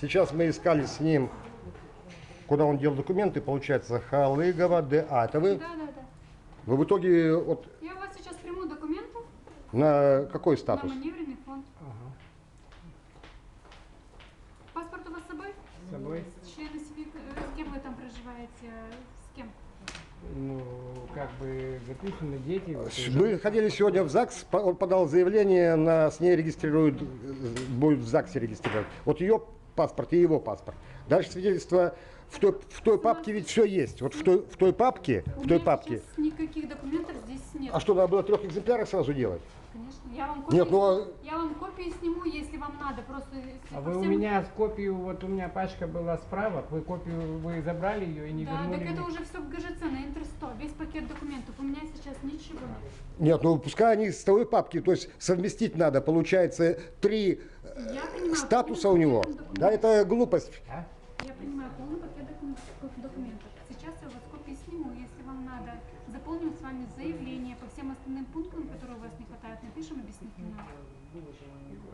Сейчас мы искали с ним, куда он делал документы, получается, Халыгова ДА. Это вы? Да, да, да. Вы в итоге вот Я у вас сейчас приму документы на какой на статус? маневренный фонд. Ага. Паспорт у вас с собой? С собой. Члены семьи, с кем вы там проживаете? С кем? Ну, как бы записаны дети. Вот, Мы ходили сегодня в ЗАГС, он подал заявление, с ней регистрируют, будет в ЗАГСе регистрировать. Вот ее паспорт и его паспорт. Дальше свидетельство в той папке ведь все есть. Вот в той папке, У меня папке. сейчас никаких документов здесь нет. А что, надо было 3 экземплярах сразу делать? Конечно. Я вам копии, Нет, ну я вам копии сниму, если вам надо. Просто если А по вы у всем- меня копию, вот у меня пачка была справок, вы копию, вы забрали ее и не Да, вернули так это мне? уже все в ГЖЦ на Интер-100. Весь пакет документов. У меня сейчас ничего нет. Нет, ну пускай они с той папки, то есть совместить надо. Получается 3 Я понимаю, статуса у полный него. пакет Да, документов. это глупость. А? Я понимаю, полный пакет документов. Сейчас я у вас копии сниму, если вам надо. Заполним с вами заявление по всем остальным пунктам, которые у вас не хватает. Напишем объяснительно.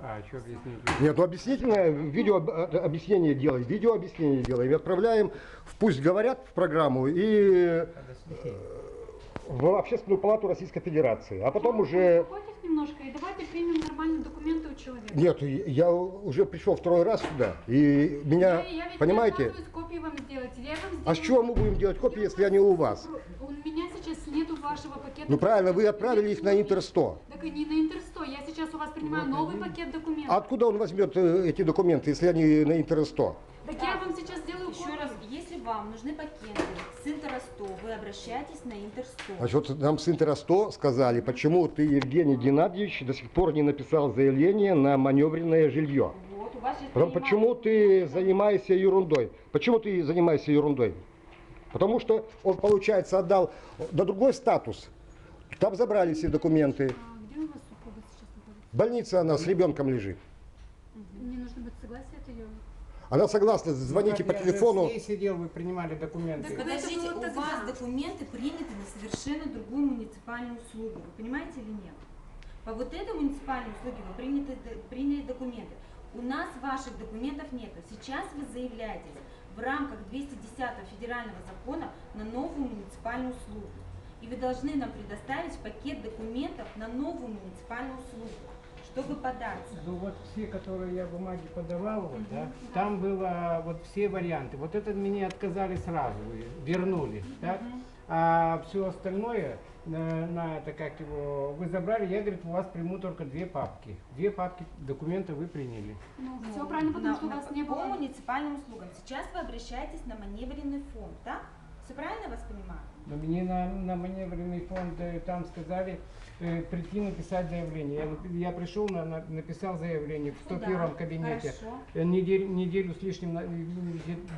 А, что объяснить? Нет, ну объяснительное, видео объяснение делаем, видео объяснение делаем и отправляем в «Пусть говорят» в программу и в Общественную палату Российской Федерации. А потом уже... Успокойтесь немножко и давайте примем нормальные документы у человека. Нет, я уже пришел 2-й раз сюда, и меня, Я ведь понимаете, не отказываюсь копии вам сделать. Я вам а с сделаю- чего мы будем делать копии, если они у вас? У меня сейчас нету вашего пакета. Ну правильно, вы отправили их на Интер-100. Так и не на Интер-100. Я сейчас у вас принимаю новый пакет документов. А откуда он возьмет эти документы, если они на Интер-100? Так я вам сейчас сделаю Еще копию. раз, если вам нужны пакеты с Интер-100, вы обращайтесь на Интер-100. Значит, вот нам с Интер-100 сказали, почему ты, Евгений Геннадьевич, до сих пор не написал заявление на маневренное жилье. Вот, у вас есть Потом, почему ты занимаешься ерундой? Почему ты занимаешься ерундой? Потому что он, получается, отдал на другой статус. Там забрали все документы. А где у вас супруга сейчас находится? В больнице она с ребенком лежит. Мне нужно быть согласие от ее. Она согласна, звоните по Я телефону. же с ней сидел, вы принимали документы. Так Подождите, Это было у вас тогда. документы приняты на совершенно другую муниципальную услугу. Вы понимаете или нет? По вот этой муниципальной услуге вы приняли документы. У нас ваших документов нет. Сейчас вы заявляетесь в рамках 210 федерального закона на новую муниципальную услугу. И вы должны нам предоставить пакет документов на новую муниципальную услугу, чтобы податься. Ну вот все, которые я бумаги подавал, вот, да, там было вот все варианты. Вот этот мне отказали сразу, вернули, так? А все остальное, на это как его, вы забрали, я, говорит, у вас приму только 2 папки. 2 папки документа вы приняли. Ну, все правильно, потому что у вас не По было. муниципальным услугам. Сейчас вы обращаетесь на маневренный фонд, да? Все правильно я вас понимаю? Но мне на маневренный фонд там сказали прийти написать заявление. Я пришел, написал заявление в 101 кабинете. Хорошо. Неделю с лишним,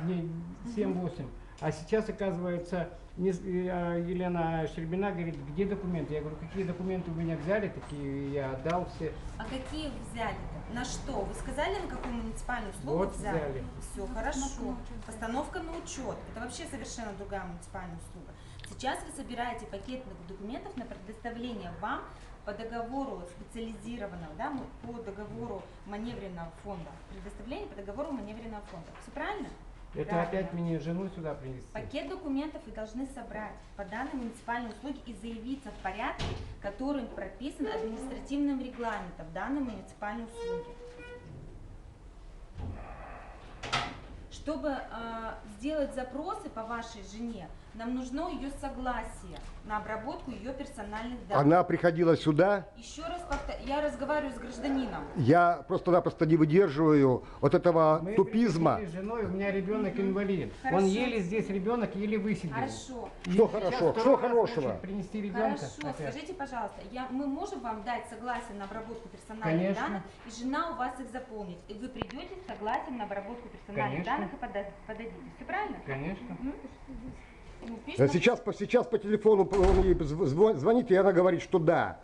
дней 7-8. А сейчас, оказывается, Елена Щербина говорит, где документы? Я говорю, какие документы у меня взяли, такие я отдал все. А какие взяли-то? На что? Вы сказали, на какую муниципальную услугу Вот взяли? взяли. Все, хорошо. Постановка на учет. Это вообще совершенно другая муниципальная услуга. Сейчас вы собираете пакет документов на предоставление вам по договору специализированного, да, по договору маневренного фонда. Предоставление по договору маневренного фонда. Все правильно? Это Правильно. опять мне жену сюда принести. Пакет документов вы должны собрать по данной муниципальной услуге и заявиться в порядке, который прописан административным регламентом данной муниципальной услуги. Чтобы сделать запросы по вашей жене, нам нужно ее согласие на обработку ее персональных данных. Она приходила сюда, Еще раз повторяю, я разговариваю с гражданином. я просто-напросто не выдерживаю вот этого Мы тупизма. приехали с женой, у меня ребенок инвалид. Хорошо. Он еле здесь ребенок, еле высидел. Хорошо. Что хорошо? Сейчас Что второй раз хорошего? хочет принести ребенка. Хорошо, опять. скажите, пожалуйста, мы можем вам дать согласие на обработку персональных Конечно. данных, и жена у вас их заполнит, и вы придете с согласием на обработку персональных Конечно. данных и подадите. Все правильно? Конечно. Ну, Да пишите. сейчас по телефону он ей звонит, и она говорит, что да.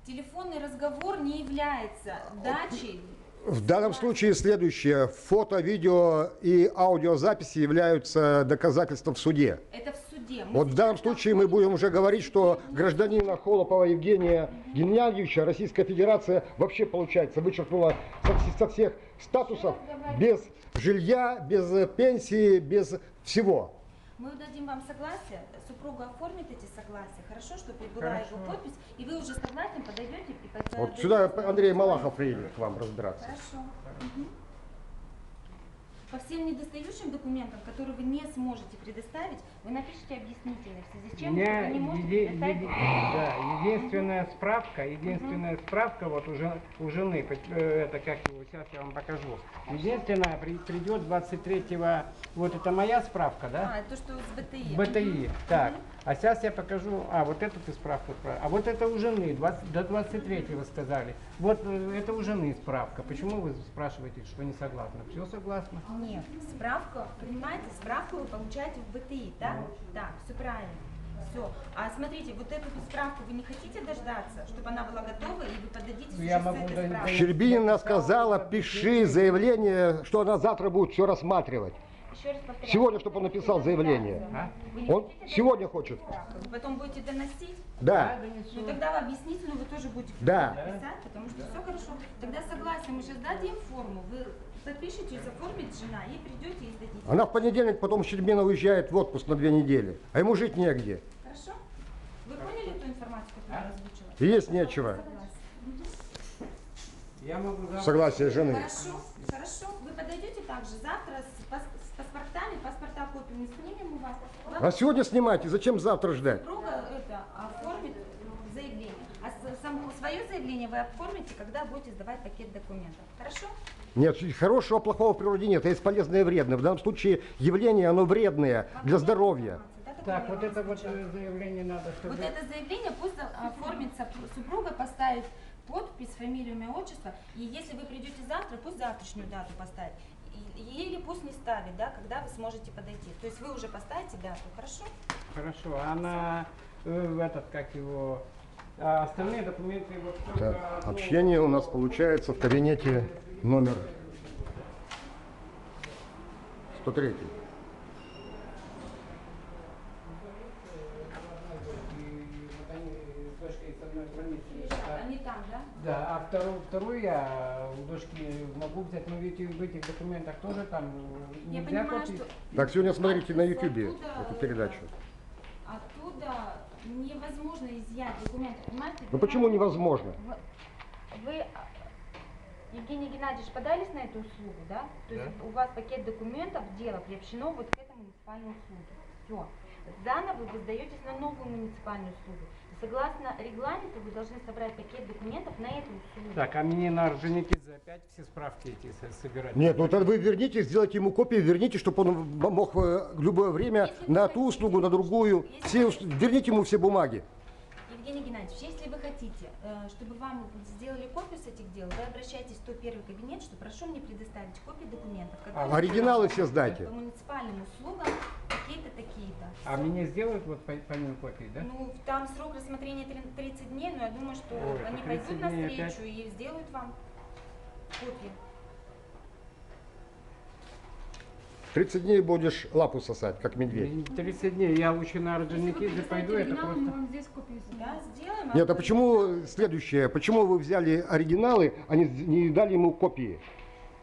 Телефонный разговор не является дачей. В данном случае следующее. Фото, видео и аудиозаписи являются доказательством в суде. Это в суде. Вот в данном случае мы будем уже говорить, что гражданина Холопова Евгения Геннадьевича Российская Федерация вообще, получается, вычеркнула со всех статусов без жилья, без пенсии, без всего. Мы дадим вам согласие, супруга оформит эти согласия, хорошо, чтобы была Хорошо. его подпись, и вы уже согласен подойдете и Вот сюда Андрей Малахов приедет к вам разбираться. Хорошо. Мгм. По всем недостающим документам, которые вы не сможете предоставить, вы напишите объяснительные, в связи с У чем меня вы не можете предоставить. да, единственная справка вот у жены, это как его, сейчас я вам покажу. Единственное, придет 23-го, вот это моя справка, да? А, это то, что с БТИ. БТИ, так. А сейчас я покажу, вот эту ты справку отправил. А вот это у жены, до 23-го сказали. Вот это у жены справка. Почему вы спрашиваете, что не согласны? Все согласны? Нет, справку, понимаете, справку вы получаете в БТИ, да? Да, все правильно. Все. А смотрите, вот эту справку вы не хотите дождаться, чтобы она была готова, и вы подадите Ну, я уже с могу этой дать- справкой? Щербинина сказала, пиши заявление, что она завтра будет все рассматривать. Еще раз повторяю. Сегодня, чтобы он написал заявление. А? Вы не Он хотите сегодня дождаться хочет. справку? Вы потом будете доносить? Да. Ну тогда в объяснительную вы тоже будете Да. писать, потому что все хорошо. Тогда согласен, мы сейчас дадим форму, вы подпишите, заформит жена, и придете и сдадите. Она в понедельник, потом Щербина уезжает в отпуск на 2 недели. А ему жить негде. Хорошо? Вы поняли ту информацию, которую я озвучила? И есть нечего. Я могу завтра... Согласие жены. Хорошо, хорошо. Вы подойдете также завтра с паспортами, паспорта копию мы снимем у вас. А сегодня снимайте, зачем завтра ждать? Супруга это оформит заявление. А свое заявление вы оформите, когда будете сдавать пакет документов. Хорошо? Нет, хорошего, плохого в природе нет. Есть полезное и вредное. В данном случае явление, оно вредное для здоровья. Да, такое Так, я вот вам это вот озвучила. заявление надо, чтобы... Вот это заявление пусть оформится супруга, поставит подпись, фамилию, имя, отчество. И если вы придете завтра, пусть завтрашнюю дату поставит. Или пусть не ставит, да, когда вы сможете подойти. То есть вы уже поставите дату, хорошо? Хорошо, а на этот, как его... остальные документы... Вот, только, Так, общение у нас получается в кабинете номер 103. И вот они с дочкой с одной страницы лежат. Они там, да? Да, а вторую я у дочки могу взять, но ведь в этих документах тоже там Я нельзя понимаю, копии. что Так, сегодня смотрите на Оттуда, ютубе эту передачу. Оттуда невозможно изъять документы, понимаете? Ну почему невозможно? Вы, Евгений Геннадьевич, подались на эту услугу, да? То есть у вас пакет документов, дело приобщено вот к этой муниципальной услуге. Все. Заново вы сдаетесь на новую муниципальную услугу. Согласно регламенту, вы должны собрать пакет документов на эту услугу. Так, а мне на Орджоникидзе опять все справки эти собирать? Нет, ну тогда вы верните, сделайте ему копию, верните, чтобы он мог в любое время на ту услугу, на другую. Верните ему все бумаги. Евгений Геннадьевич, если вы хотите, чтобы вам сделали копию с этих дел, вы обращайтесь в 101 кабинет, что прошу мне предоставить копии документов. которые оригиналы все сдайте. По муниципальным услугам такие-то, такие-то. А мне сделают вот помимо копии, да? Ну, там срок рассмотрения 30 дней, но я думаю, что Ой, они по 30 пойдут дней навстречу опять? и сделают вам копии. 30 дней будешь лапу сосать, как медведь. 30 дней, я лучше на Если вы Орджоникидзе пойду, предоставите это оригинал, мы просто... вам здесь копию Да, сделаем. сделаем. Нет, а вы- почему следующее? Почему вы взяли оригиналы, а не дали ему копии?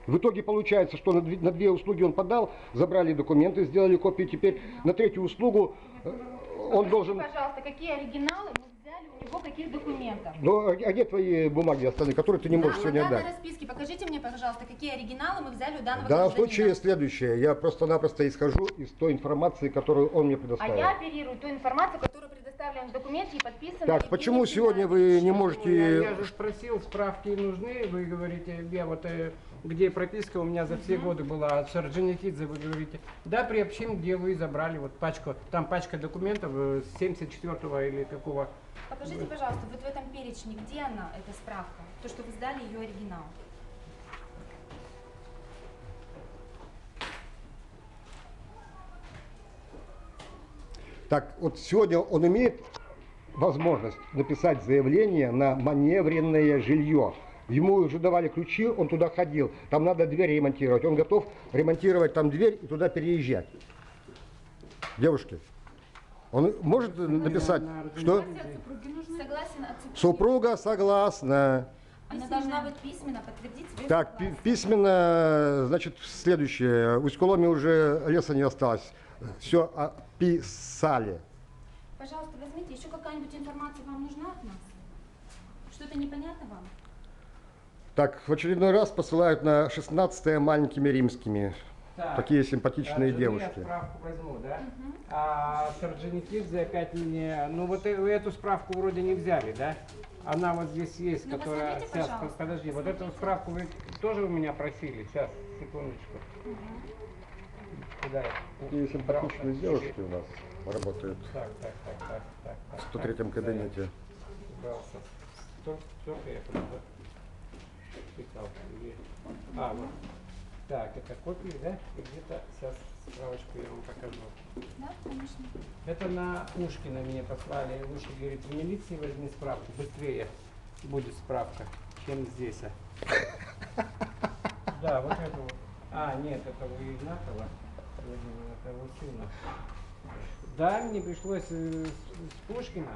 В итоге получается, что на 2 услуги он подал, забрали документы, сделали копии, теперь на 3-ю услугу он должен... Пожалуйста, какие оригиналы мы взяли у него, каких документов? Ну, а где твои бумаги остальные, которые ты не можешь сегодня данной отдать? расписке покажите мне, пожалуйста, какие оригиналы мы взяли у данного В данном гражданина. случае следующее. Я просто-напросто исхожу из той информации, которую он мне А предоставил. я оперирую ту информацию, которая предоставлена в документе и подписана. Так, Евгением почему сегодня вы не Я можете... же спросил, справки нужны, вы говорите, я вот, где прописка у меня за все годы была, от Орджоникидзе, вы говорите, да, приобщим к делу и забрали вот пачку, там пачка документов с 74-го или какого. Покажите, пожалуйста, вот в этом перечне, где она, эта справка? То, что вы сдали ее оригинал. Так, вот сегодня он имеет возможность написать заявление на маневренное жилье. Ему уже давали ключи, он туда ходил. Там надо дверь ремонтировать. Он готов ремонтировать там дверь и туда переезжать. Девушки, он может написать, что Согласие от супруги нужно. Согласен от супруги. супруга согласна. Она должна быть письменно подтвердить свое Так, согласие. письменно, значит, следующее. В Усть-Коломе уже леса не осталось. Все описали. Пожалуйста, возьмите. Еще какая-нибудь информация вам нужна от нас? Что-то непонятно вам? Так, в очередной раз посылают на 16-е маленькими римскими. Так, Такие симпатичные жены девушки. Я справку возьму, да? А Орджоникидзе опять мне... Ну вот эту справку вроде не взяли, да? Она вот здесь есть, Ну, которая... посмотрите, Сейчас, пожалуйста, подожди, вот эту справку вы тоже у меня просили? Сейчас, секундочку. Куда я? Такие симпатичные Убрался. девушки у нас работают Так. в 103-м кабинете. Убрался. Только я куда-то писал. А, вот. Так, это копии, да? И где-то сейчас справочку я вам покажу. Да, конечно. Это на Ушкина мне послали. Ушкин говорит, в милиции возьми справку, быстрее будет справка, чем здесь. Да, вот это вот. А, нет, это у Игнатова. Это у сына. Да, мне пришлось с Пушкина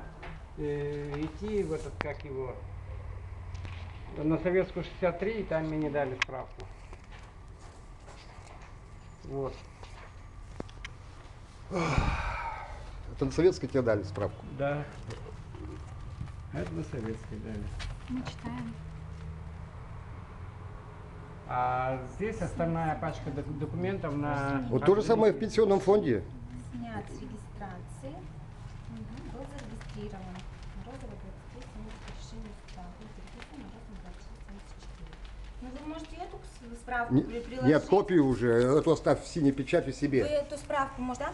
идти в этот, как его, на Советскую 63, и там мне не дали справку. Вот. Это на советской тебе дали справку. Да. Это на советской дали. Мы читаем. А здесь остальная пачка документов на... Вот то же самое в пенсионном фонде. Снят с регистрации. Был зарегистрирован. Морозова 23, 70 решение суда. Был переписан Морозова 26, 74. Ну вы можете эту справку приложить. Нет, копию уже. Эту оставь в синей печати себе. Вы эту справку можете